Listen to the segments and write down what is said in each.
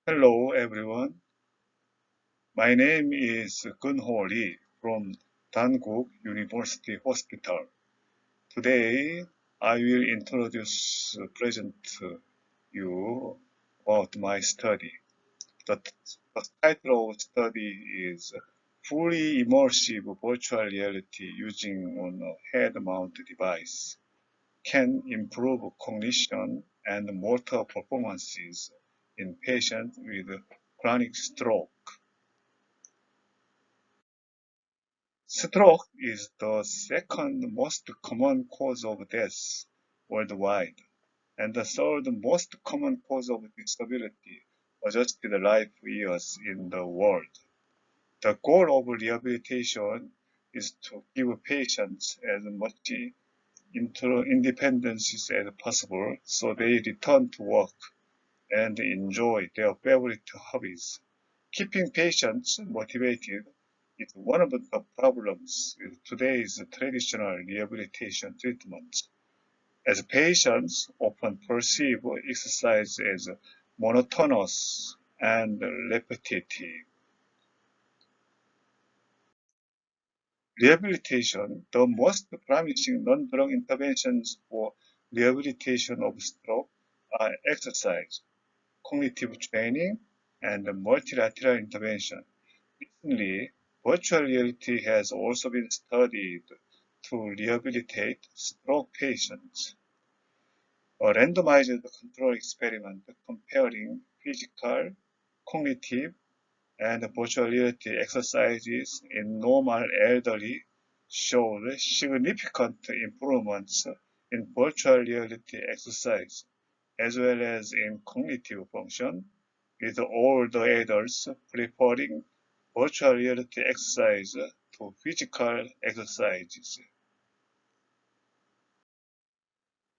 Hello everyone. My name is Geun-Ho from Dankook University Hospital. Today I will present you about my study. The, the title of the study is Fully Immersive Virtual Reality Using on a Head-Mounted Device Can Improve Cognition and Motor Performances in Patients with Chronic Stroke. Stroke is the second most common cause of death worldwide and the third most common cause of disability adjusted life years in the world. The goal of rehabilitation is to give patients as much independence as possible so they return to work and enjoy their favorite hobbies. Keeping patients motivated is one of the problems with today's traditional rehabilitation treatments, as patients often perceive exercise as monotonous and repetitive. Rehabilitation, the most promising non-drug interventions for rehabilitation of stroke are exercise, cognitive training, and multilateral intervention. Recently, virtual reality has also been studied to rehabilitate stroke patients. A randomized control experiment comparing physical, cognitive, and virtual reality exercises in normal elderly showed significant improvements in virtual reality exercise, as well as in cognitive function, with older adults preferring virtual reality exercise to physical exercises.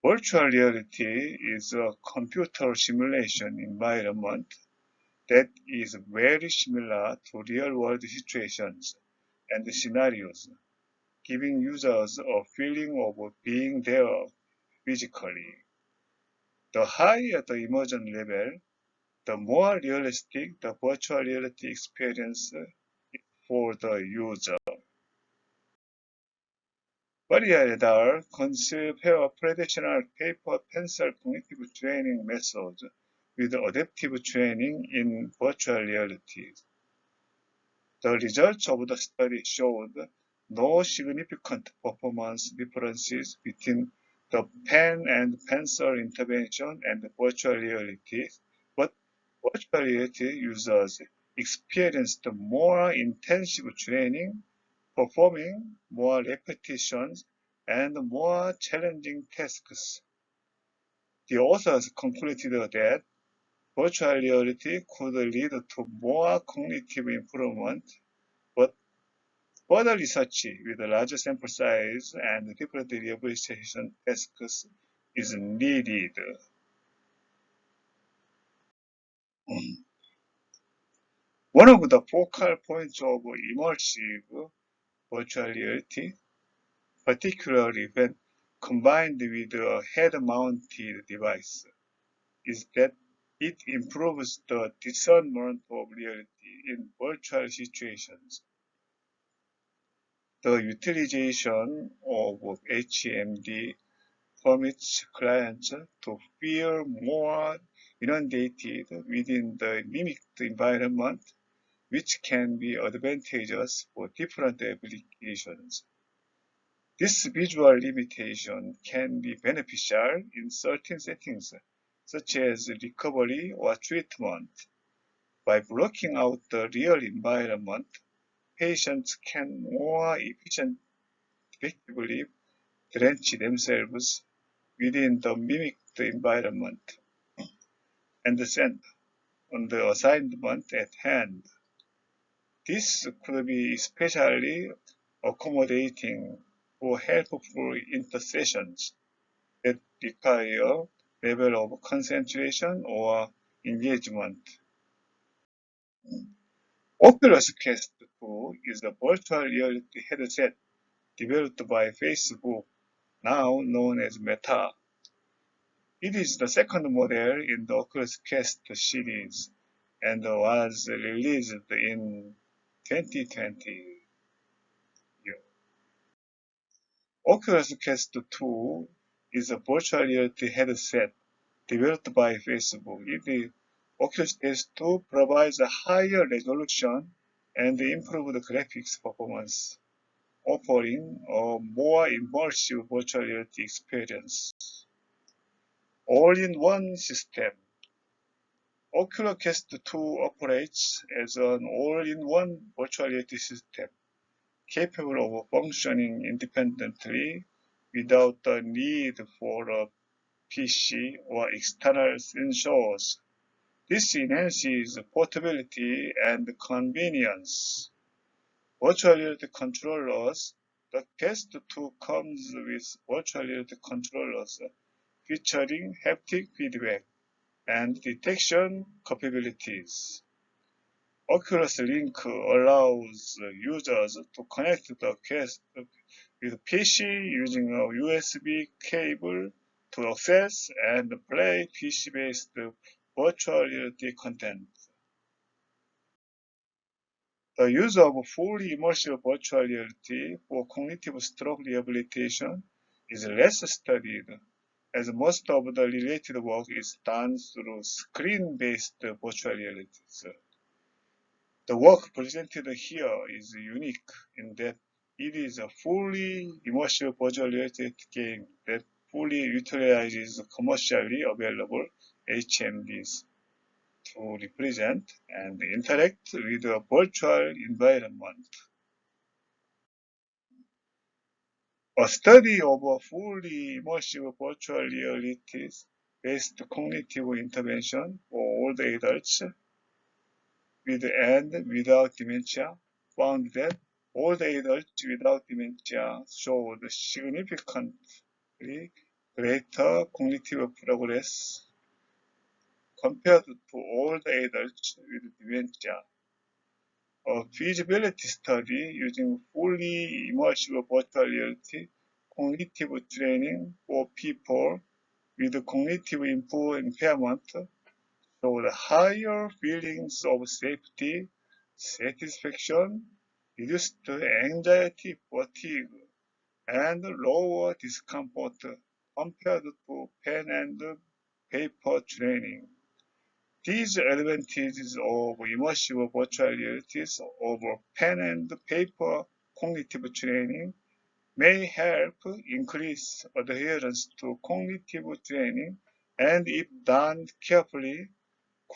Virtual reality is a computer simulation environment that is very similar to real-world situations and scenarios, giving users a feeling of being there physically. The higher the immersion level, the more realistic the virtual reality experience is for the user. Maria et al. Compare traditional paper-pencil cognitive training methods with adaptive training in virtual reality. The results of the study showed no significant performance differences between the pen and pencil intervention and virtual reality, but virtual reality users experienced more intensive training, performing more repetitions and more challenging tasks. The authors concluded that virtual reality could lead to more cognitive improvement, but further research with a larger sample size and different rehabilitation tasks is needed. One of the focal points of immersive virtual reality, particularly when combined with a head-mounted device, is that it improves the discernment of reality in virtual situations. The utilization of HMD permits clients to feel more inundated within the mimicked environment, which can be advantageous for different applications. This visual limitation can be beneficial in certain settings, such as recovery or treatment. By blocking out the real environment, patients can more effectively drench themselves within the mimicked environment and send on the assignment at hand. This could be especially accommodating for helpful intersessions that require level of concentration or engagement. Oculus Quest 2 is a virtual reality headset developed by Facebook, now known as Meta. It is the second model in the Oculus Quest series and was released in 2020. Oculus Quest 2 is a virtual reality headset developed by Facebook. The Oculus Quest 2 provides a higher resolution and improved graphics performance, offering a more immersive virtual reality experience. All-in-one system. Oculus Quest 2 operates as an all-in-one virtual reality system, capable of functioning independently without the need for a PC or external sensors. This enhances portability and convenience. Virtual reality controllers. The Quest 2 comes with virtual reality controllers featuring haptic feedback and detection capabilities. Oculus Link allows users to connect the Quest with PC using a USB cable to access and play PC-based virtual reality content. The use of fully immersive virtual reality for cognitive stroke rehabilitation is less studied, as most of the related work is done through screen-based virtual realities. The work presented here is unique in that it is a fully immersive virtual reality game that fully utilizes commercially available HMDs to represent and interact with a virtual environment. A study of a fully immersive virtual realities-based cognitive intervention for older adults with and without dementia found that older adults without dementia showed significantly greater cognitive progress compared to older adults with dementia. A feasibility study using fully immersive virtual reality cognitive training for people with cognitive impairment showed higher feelings of safety, satisfaction, reduced anxiety, fatigue, and lower discomfort compared to pen and paper training. These advantages of immersive virtual realities over pen and paper cognitive training may help increase adherence to cognitive training and, if done carefully,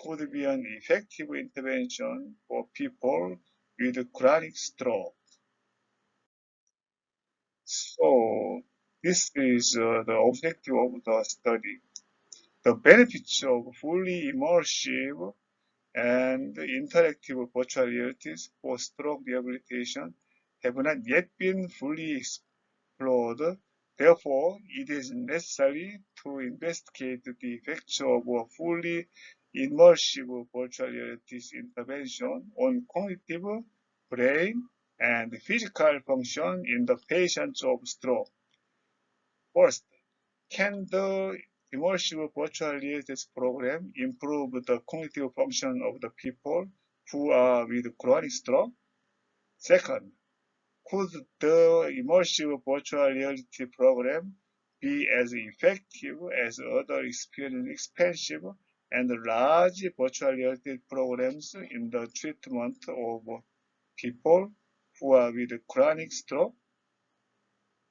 could be an effective intervention for people with chronic stroke. So, this is the objective of the study. The benefits of fully immersive and interactive virtual realities for stroke rehabilitation have not yet been fully explored. Therefore, it is necessary to investigate the effects of a fully immersive virtual realities intervention on cognitive, brain, and physical function in the patients of stroke. First, can the immersive virtual realities program improve the cognitive function of the people who are with chronic stroke? Second, could the immersive virtual reality program be as effective as other expensive and large virtual reality programs in the treatment of people who are with chronic stroke?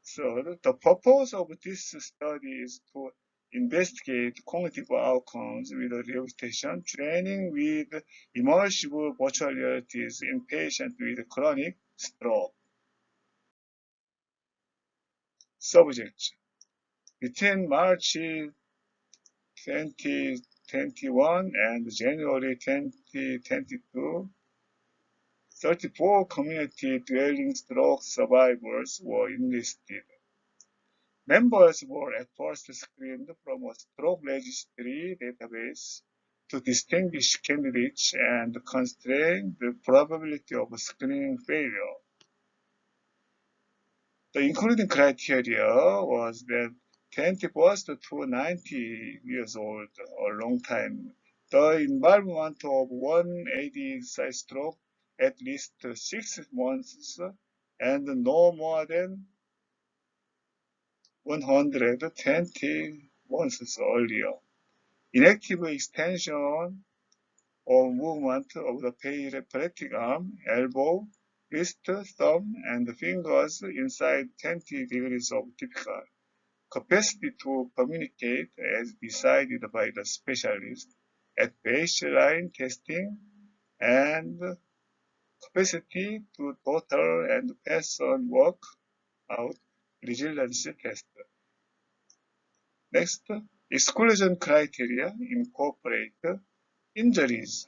Third, the purpose of this study is to investigate cognitive outcomes with rehabilitation training with immersive virtual realities in patients with chronic stroke. Subjects. Between March 2021 and January 2022, 34 community-dwelling stroke survivors were enlisted. Members were at first screened from a stroke registry database to distinguish candidates and constrain the probability of screening failure. The including criteria was that 21st to 90 years old, a long time The involvement of one AD side stroke at least 6 months and no more than 120 months earlier. Inactive extension or movement of the paraplegic arm, elbow, wrist, thumb, and fingers inside 20 degrees of typical. Capacity to communicate as decided by the specialist at baseline testing, and capacity to total and pass on work out resilience test. Next, exclusion criteria incorporate injuries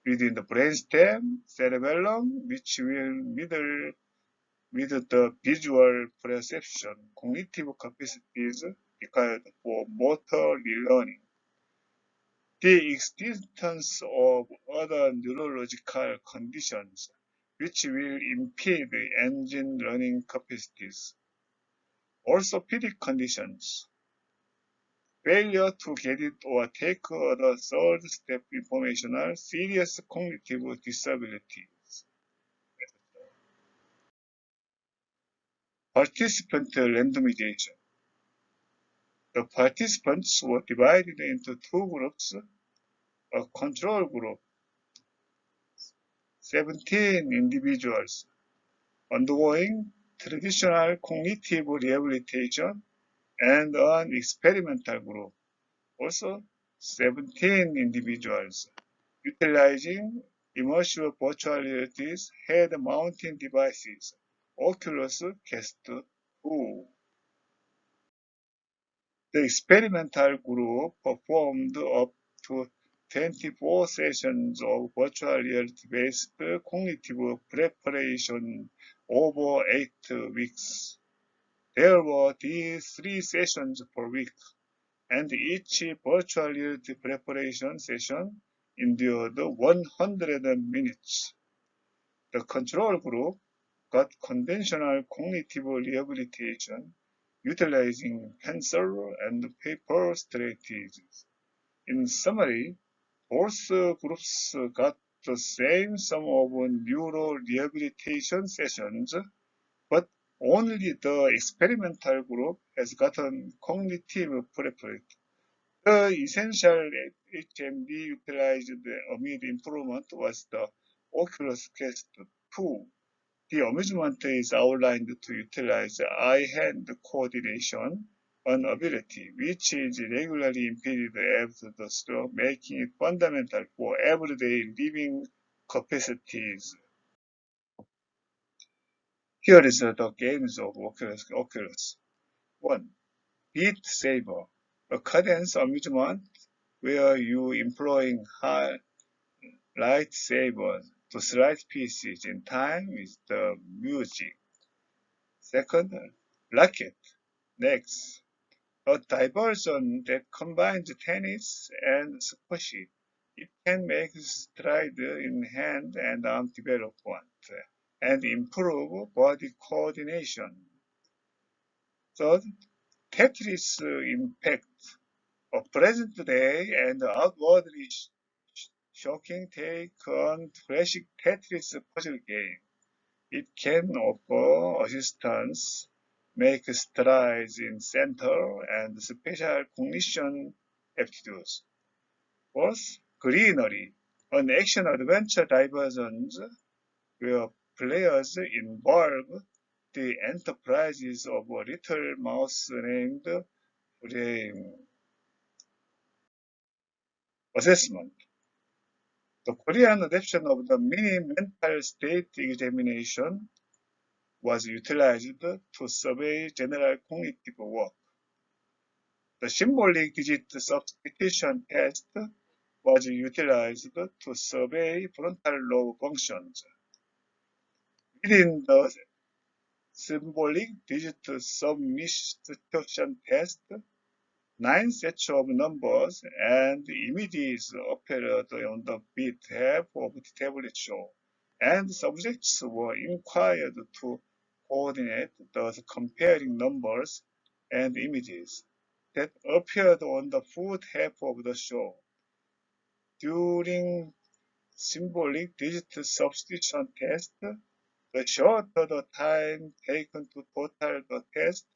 within the brainstem, cerebellum, which will middle with the visual perception, cognitive capacities required for motor relearning. The existence of other neurological conditions which will impede engine running capacities. Orthopedic conditions. Failure to get it or take the third step informational serious cognitive disabilities. Participant randomization. The participants were divided into two groups, a control group, 17 individuals, undergoing traditional cognitive rehabilitation, and an experimental group, also 17 individuals, utilizing immersive virtual realities head-mounted devices, Oculus Quest 2. The experimental group performed up to 24 sessions of virtual reality-based cognitive preparation over 8 weeks. There were these 3 sessions per week, and each virtual reality preparation session endured 100 minutes. The control group got conventional cognitive rehabilitation utilizing pencil and paper strategies. In summary, both groups got the same sum of neuro rehabilitation sessions, but only the experimental group has gotten cognitive preparation. The essential HMD utilized amid improvement was the Oculus Quest 2. The amusement is outlined to utilize eye-hand coordination, an ability which is regularly impeded after the stroke, making it fundamental for everyday living capacities. Here is the games of Oculus. 1. Beat Saber, a cadence amusement where you employing lightsabers to slice pieces in time with the music. Second, Racket. Next, a diversion that combines tennis and squash. It can make stride in hand and arm development and improve body coordination. Third, Tetris Impact, a present-day and outwardly shocking take on classic Tetris puzzle game. It can offer assistance, make strides in center, and special cognition aptitudes. Fourth, Greenery, an action-adventure divergence where players involve the enterprises of a little mouse named Frame. Assessment. The Korean adaptation of the mini mental state examination was utilized to survey general cognitive work. The symbolic digit substitution test was utilized to survey frontal lobe functions. Within the symbolic digit substitution test, 9 sets of numbers and images appeared on the bit half of the tablet show, and subjects were inquired to coordinate the comparing numbers and images that appeared on the foot half of the show. during symbolic digit substitution test, the shorter the time taken to total the test,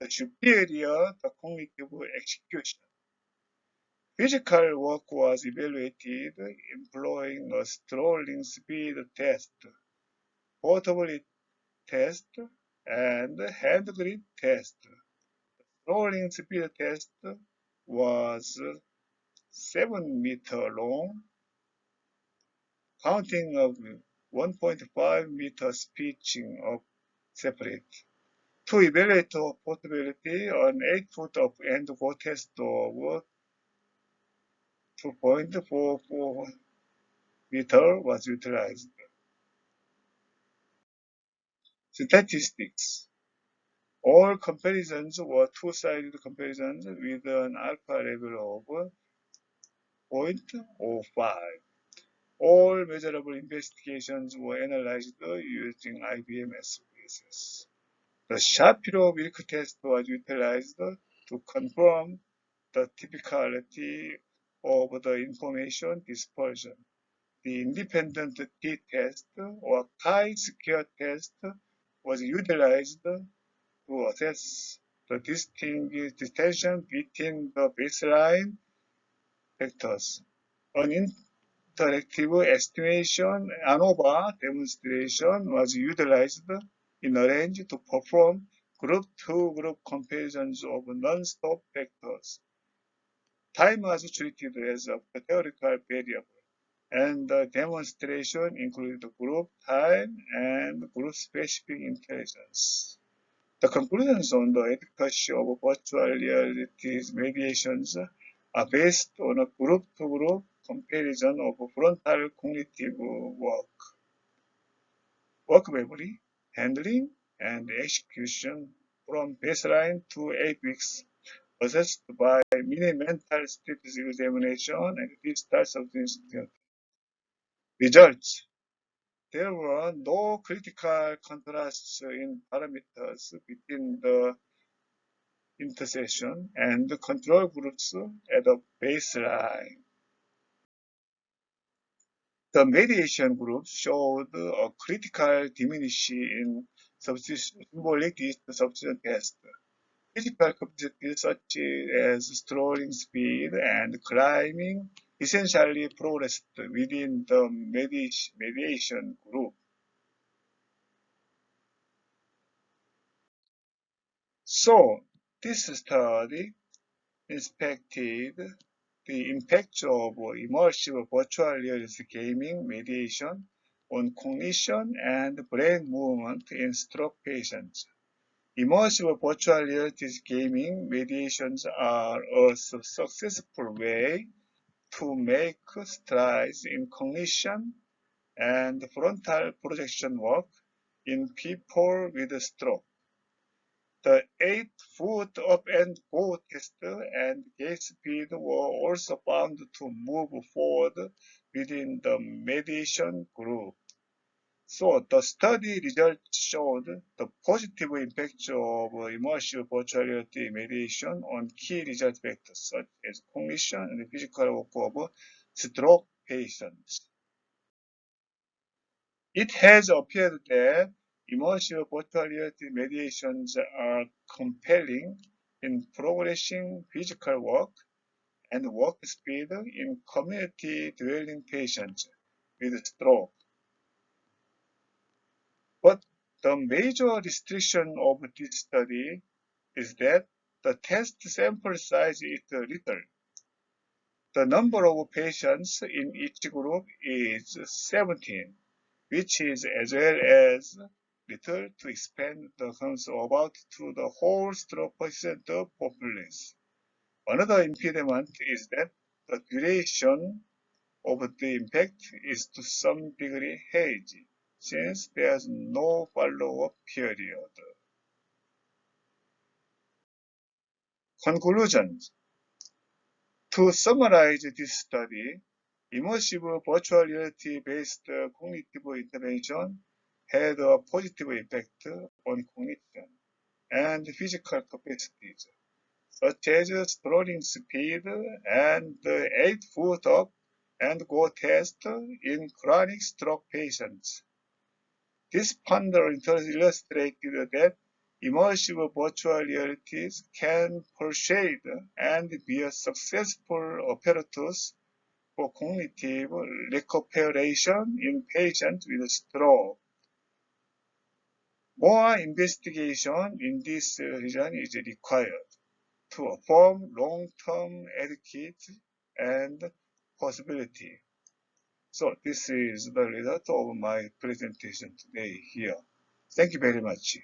the superior the cognitive execution. Physical work was evaluated employing a strolling speed test, portability test, and hand grip test. Strolling speed test was 7 meter long, counting of 1.5 meters pitching of separate. To evaluate portability, an 8-foot up and go test of 2.44 meter was utilized. Statistics. All comparisons were two-sided comparisons with an alpha level of 0.05. All measurable investigations were analyzed using IBM SPSS. The Shapiro-Wilk test was utilized to confirm the typicality of the information dispersion. The independent t-test or chi-square test was utilized to assess the distinction between the baseline factors. An interactive estimation ANOVA demonstration was utilized in a range to perform group-to-group comparisons of non-stop factors. Time was treated as a theoretical variable, and the demonstration included group time and group-specific intelligence. The conclusions on the efficacy of virtual reality mediations are based on a group-to-group comparison of frontal cognitive work memory, handling, and execution from baseline to 8 weeks, assessed by mini-mental status examination and digital substance test. Results. There were no critical contrasts in parameters between the intercession and the control groups at the baseline. The mediation group showed a critical diminution in symbolic digit substitution test. Physical capacities such as strolling speed and climbing essentially progressed within the mediation group. So, this study inspected the impact of immersive virtual reality gaming mediation on cognition and brain movement in stroke patients. Immersive virtual reality gaming mediations are a successful way to make strides in cognition and frontal projection work in people with stroke. The 8-foot up and go test and gate speed were also found to move forward within the mediation group. So the study results showed the positive impact of immersive virtual reality mediation on key result factors such as cognition and physical work of stroke patients. It has appeared that immersive virtual reality mediations are compelling in progressing physical work and work speed in community-dwelling patients with stroke. But the major restriction of this study is that the test sample size is little. The number of patients in each group is 17. Which is as well as little to expand the concept about to the whole stroke patient populace. Another impediment is that the duration of the impact is to some degree hazy, since there is no follow-up period. Conclusions. To summarize this study, immersive virtual reality-based cognitive intervention had a positive effect on cognition and physical capacities, such as strolling speed and 8-foot up and go test in chronic stroke patients. This funder illustrated that immersive virtual realities can persuade and be a successful apparatus for cognitive recuperation in patients with stroke. More investigation in this region is required to affirm long-term etiquette and possibility. So this is the result of my presentation today here. Thank you very much.